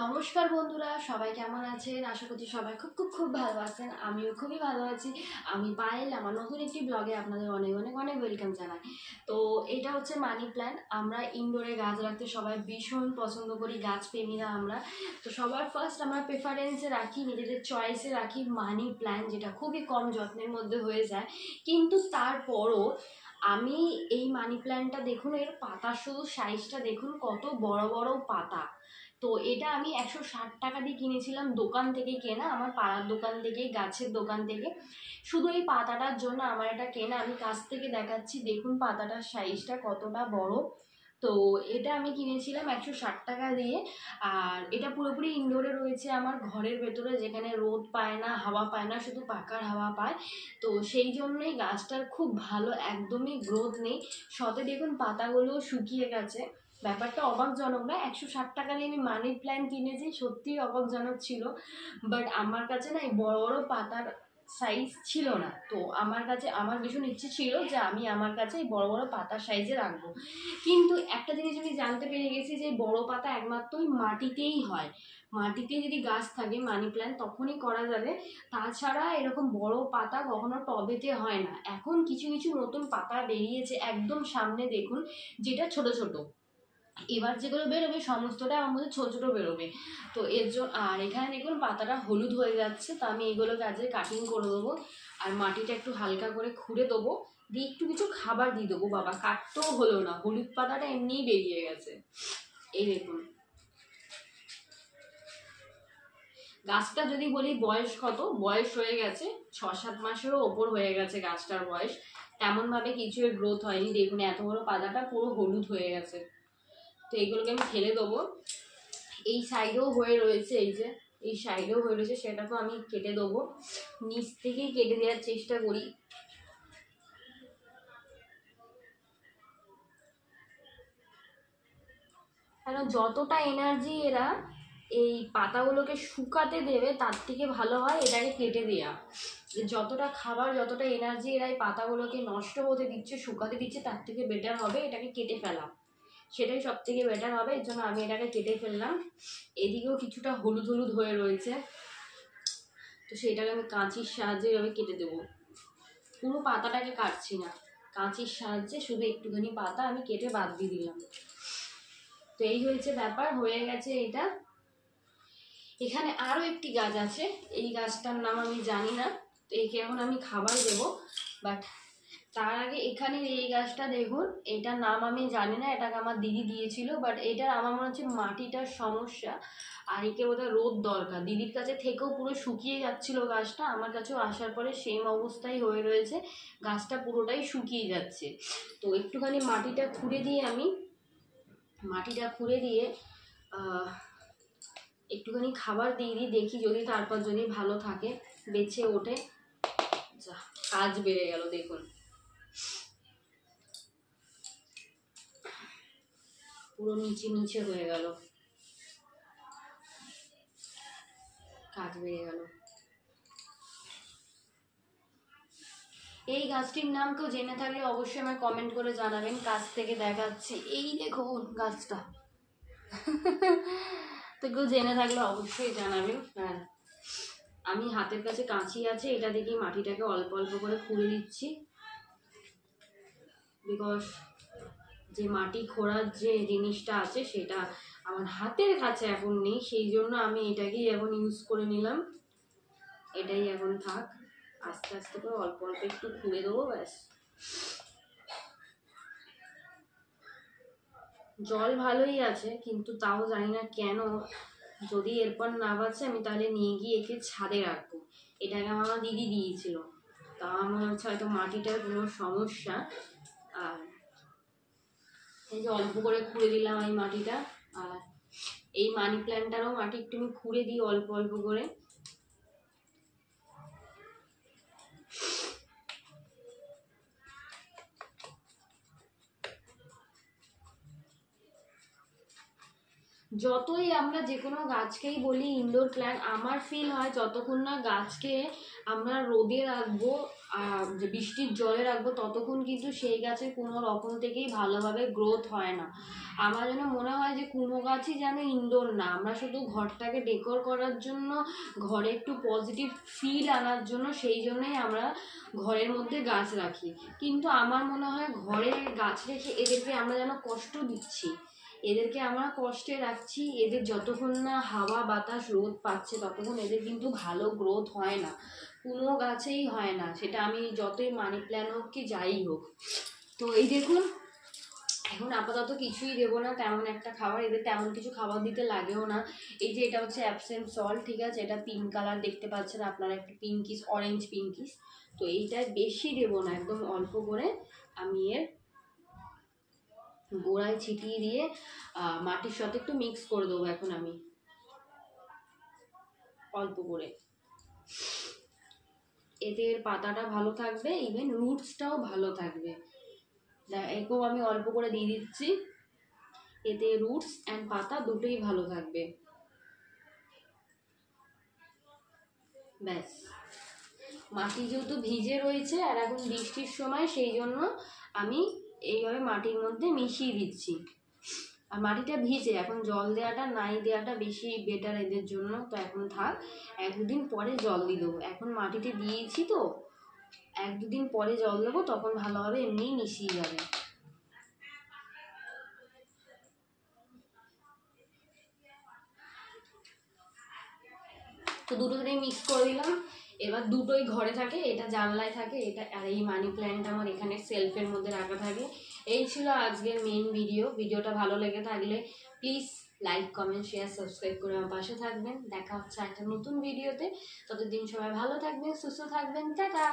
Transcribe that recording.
নমস্কার বন্ধুরা, সবাই কেমন আছেন? আশা করছি সবাই খুব খুব খুব ভালো আছেন। আমিও খুবই ভালো আছি। আমি পায়েল, আমার নতুন একটি ব্লগে আপনাদের অনেক অনেক অনেক ওয়েলকাম জানাই। তো এটা হচ্ছে মানি প্ল্যান্ট। আমরা ইনডোরে গাছ রাখতে সবাই ভীষণ পছন্দ করি, গাছ প্রেমীরা আমরা। তো সবার ফার্স্ট আমরা প্রেফারেন্সে রাখি, নিজেদের চয়েসে রাখি মানি প্ল্যান্ট, যেটা খুবই কম যত্নের মধ্যে হয়ে যায়। কিন্তু তারপরও আমি এই মানি প্ল্যান্টটা দেখুন, এর পাতা শুধু সাইজটা দেখুন, কত বড় বড় পাতা। তো এটা আমি 160 টাকা দিয়ে কিনেছিলাম, দোকান থেকে কেনা, আমার পাড়ার দোকান থেকে, গাছের দোকান থেকে। শুধু এই পাতাটার জন্য আমার এটা কেনা। আমি কাছ থেকে দেখাচ্ছি, দেখুন পাতাটার সাইজটা কতটা বড়। তো এটা আমি কিনেছিলাম 160 টাকা দিয়ে। আর এটা পুরোপুরি ইনডোরে রয়েছে, আমার ঘরের ভেতরে, যেখানে রোদ পায় না, হাওয়া পায় না, শুধু পাখার হাওয়া পায়। তো সেই জন্যই গাছটার খুব ভালো, একদমই গ্রোথ নেই। শতে দেখুন পাতাগুলো শুকিয়ে গেছে। ব্যাপারটা অবাকজনক না? 160 টাকা দিয়ে আমি মানি প্ল্যান্ট কিনেছি, সত্যিই অবাকজনক ছিল। বাট আমার কাছে না এই বড় বড় পাতার সাইজ ছিল না। তো আমার কাছে, আমার ভীষণ ইচ্ছে ছিল যে আমি আমার কাছে এই বড় বড় পাতার সাইজে রাখবো। কিন্তু একটা জিনিস আমি জানতে পেরে গেছি যে বড় পাতা একমাত্রই মাটিতেই হয়। মাটিতে যদি গাছ থাকে মানি প্ল্যান্ট তখনই করা যাবে, তাছাড়া এরকম বড় পাতা কখনো টবেতে হয় না। এখন কিছু কিছু নতুন পাতা বেরিয়েছে একদম সামনে দেখুন, যেটা ছোট ছোট। এবার যেগুলো বেরোবে সমস্তটা আমার মধ্যে ছোটো ছোটো বেরোবে। তো এর জন্য, আর এখানে দেখুন পাতাটা হলুদ হয়ে যাচ্ছে, তো আমি এগুলোকে আজকে কাটিং করে দেবো। আর মাটিটা একটু হালকা করে খুঁড়ে দেবো, দিয়ে একটু কিছু খাবার দিয়ে দেবো। বাবা, কাটতেও হলো না, হলুদ পাতাটা এমনিই বেরিয়ে গেছে। এই দেখুন গাছটা, যদি বলি বয়স কত, বয়স হয়ে গেছে 6-7 মাসেরও ওপর হয়ে গেছে গাছটার বয়স। তেমনভাবে কিছু এর গ্রোথ হয়নি। দেখুন এত বড় পাতাটা পুরো হলুদ হয়ে গেছে। তো এইগুলোকে আমি ফেলে দেবো। এই সাইডেও হয়ে রয়েছে, এই যে এই সাইডেও হয়ে রয়েছে, সেটাকেও আমি কেটে দেবো। নিচ থেকেই কেটে দেওয়ার চেষ্টা করি। কারণ যতটা এনার্জি এরা এই পাতাগুলোকে শুকাতে দেবে, তার থেকে ভালো হয় এটাকে কেটে দেওয়া। যতটা খাবার, যতটা এনার্জি এরা এই পাতাগুলোকে নষ্ট হতে দিচ্ছে, শুকাতে দিচ্ছে, তার থেকে বেটার হবে এটাকে কেটে ফেলা। সেটাই সব থেকে বেটার হবে। এর জন্য আমি এটাকে কেটে ফেললাম। এদিকেও কিছুটা হলুদ হলুদ হয়ে রয়েছে, তো সেটাকে আমি কাঁচির সাহায্যে এভাবে কেটে দেবো। পুরো পাতাটাকে কাটছি না, কাঁচির সাহায্যে শুধু একটুখানি পাতা আমি কেটে বাদ দিয়ে দিলাম। তো এই হয়েছে ব্যাপার, হয়ে গেছে এটা। এখানে আরও একটি গাছ আছে, এই গাছটার নাম আমি জানি না, তো একে এখন আমি খাবার দেবো। বাট তার আগে এখানে এই গাছটা দেখুন, এটার নাম আমি জানি না, এটাকে আমার দিদি দিয়েছিল। বাট এটার আমার মনে হচ্ছে মাটিটার সমস্যা, আর একে বোধহয় রোদ দরকার। দিদির কাছে থেকেও পুরো শুকিয়ে যাচ্ছিল গাছটা, আমার কাছেও আসার পরে সেম অবস্থায় হয়ে রয়েছে, গাছটা পুরোটাই শুকিয়ে যাচ্ছে। তো একটুখানি মাটিটা খুঁড়ে দিয়ে আমি, মাটিটা খুঁড়ে দিয়ে একটুখানি খাবার দিয়ে দিই, দেখি যদি তারপর যদি ভালো থাকে, বেঁচে ওঠে। যা, কাজ বেড়ে গেল দেখুন, পুরো নিচে নিচে হয়ে গেল, কাজ বেড়ে গেল। এই গাছটির নাম কেউ জেনে থাকলে অবশ্যই আমায় কমেন্ট করে জানাবেন। কাছ থেকে দেখাচ্ছি, এই দেখুন গাছটা। তো কেউ জেনে থাকলে অবশ্যই জানাবেন। হ্যাঁ, আমি হাতের কাছে কাঁচি আছে, এটা দেখি মাটিটাকে অল্প অল্প করে খুঁড়ে দিচ্ছি। বিকজ যে মাটি খোঁড়ার যে জিনিসটা আছে সেটা আমার হাতের কাছে এখন নেই, সেই জন্য আমি এটাকেই এখন ইউজ করে নিলাম। এটাই এখন থাক, আস্তে আস্তে করে অল্প অল্প একটু খুঁড়ে দেবো, ব্যাস। জল ভালোই আছে, কিন্তু তাও জানি না কেন, যদি এরপর না বাঁচে আমি তাহলে নিয়ে গিয়ে একে ছাদে রাখবো। এটাকে আমার দিদি দিয়েছিল, তা আমার মনে হচ্ছে হয়তো মাটিটার কোনো সমস্যা। আর এই যে অল্প করে খুঁড়ে দিলাম এই মাটিটা। আর এই মানি প্ল্যান্টটারও মাটি একটু আমি খুঁড়ে দিই অল্প অল্প করে। যতই আমরা যে কোনো গাছকেই বলি ইনডোর প্ল্যান্ট, আমার ফিল হয় যতক্ষণ না গাছকে আমরা রোদে রাখবো যে বৃষ্টির জলে রাখবো ততক্ষণ কিন্তু সেই গাছের কোনো রকম থেকেই ভালোভাবে গ্রোথ হয় না। আমার যেন মনে হয় যে কোনো গাছই যেন ইনডোর না, আমরা শুধু ঘরটাকে ডেকোর করার জন্য, ঘরে একটু পজিটিভ ফিল আনার জন্য সেই জন্যই আমরা ঘরের মধ্যে গাছ রাখি। কিন্তু আমার মনে হয় ঘরে গাছ রেখে এদেরকে আমরা যেন কষ্ট দিচ্ছি, এদেরকে আমরা কষ্টে রাখছি। এদের যতক্ষণ না হাওয়া বাতাস রোদ পাচ্ছে ততক্ষণ এদের কিন্তু ভালো গ্রোথ হয় না, কোনো গাছেই হয় না, সেটা আমি যতই মানি প্ল্যান্ট হোক কি যাই হোক। তো এই দেখুন এখন আপাতত কিছুই দেবো না তেমন একটা খাবার, এদের তেমন কিছু খাবার দিতে লাগেও না। এই যে এটা হচ্ছে অ্যাপসেম সল্ট, ঠিক আছে, এটা পিঙ্ক কালার দেখতে পাচ্ছেন আপনারা, একটা পিঙ্কিস অরেঞ্জ পিঙ্কিস। তো এইটায় বেশি দেবো না, একদম অল্প করে আমি এর গোড়ায় ছিটিয়ে দিয়ে মাটির সাথে একটু মিক্স করে দেবো এখন আমি অল্প করে। এদের পাতাটা ভালো থাকবে, ইভেন রুটসটাও ভালো থাকবে। একেও আমি অল্প করে দিয়ে দিচ্ছি, এতে রুটস অ্যান্ড পাতা দুটোই ভালো থাকবে। ব্যাস, মাটি যেহেতু ভিজে রয়েছে আর এখন বৃষ্টির সময় সেই জন্য আমি এইভাবে মাটির মধ্যে মিশিয়ে দিচ্ছি। আর মাটিটা ভিজে, এখন জল দেওয়াটা নাই দেওয়াটা বেশি বেটার এদের জন্য। তো এখন থাক, এক দুদিন পরে জল দিয়ে দেবো, এখন মাটিতে দিয়েছি তো এক দুদিন পরে জল দেবো, তখন ভালোভাবে এমনিই মিশিয়ে যাবে। তো দুটো দিনে মিক্স করে দিলাম। এবার দুটোই ঘরে থাকে, এটা জানলায় থাকে, এটা আর এই মানি প্ল্যান্টটা আমার এখানে সেলফের মধ্যে রাখা থাকে। এই ছিল আজকের মেইন ভিডিও। ভিডিওটা ভালো লেগে থাকলে please like comment share subscribe করে আমার পাশে থাকবেন। দেখা হচ্ছে একটা নতুন ভিডিওতে, ততদিন সবাই ভালো থাকবেন, সুস্থ থাকবেন, টাটা।